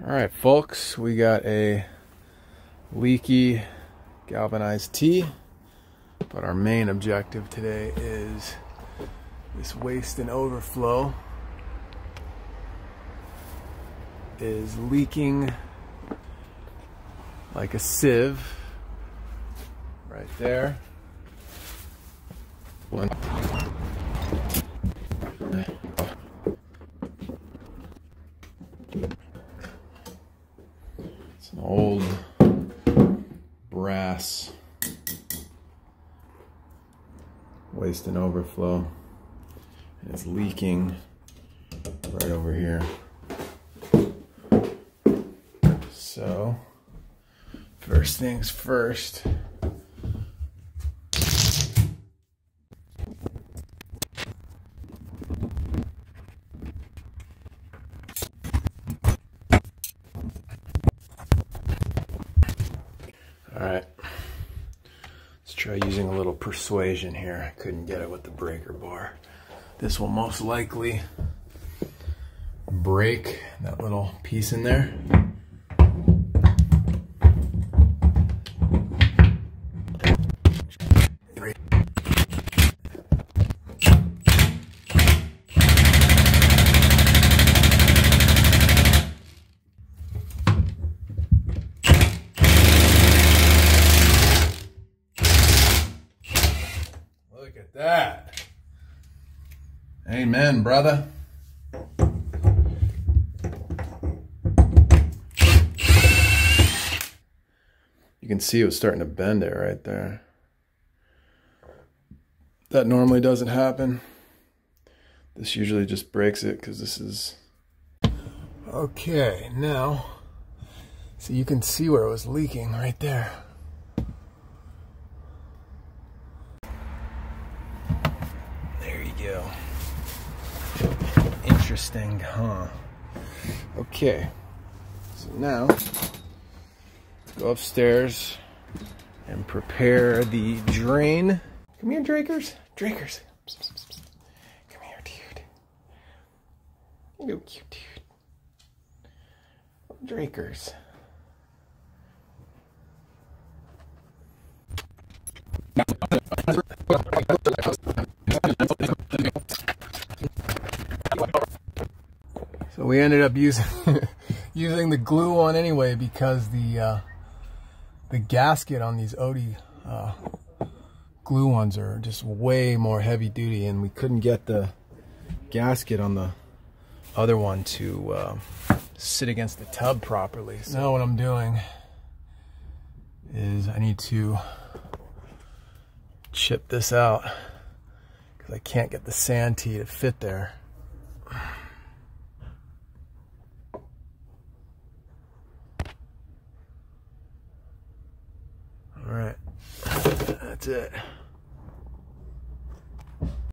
Alright folks, we got a leaky galvanized T, but our main objective today is this waste and overflow is leaking like a sieve right there. It's an old brass waste and overflow, and it's leaking right over here. So first things first, alright, let's try using a little persuasion here. I couldn't get it with the breaker bar. This will most likely break that little piece in there. Look at that. Amen, brother. You can see it was starting to bend it right there. That normally doesn't happen. This usually just breaks it because this is... Okay, now, so you can see where it was leaking right there. There you go. Interesting, huh? Okay, so now let's go upstairs and prepare the drain. Come here, Drakers. Drakers. Come here, dude. You cute dude. Drakers. So we ended up using using the glue one anyway because the gasket on these Odie glue ones are just way more heavy duty, and we couldn't get the gasket on the other one to sit against the tub properly. So now what I'm doing is I need to chip this out because I can't get the sand tee to fit there. All right, that's it.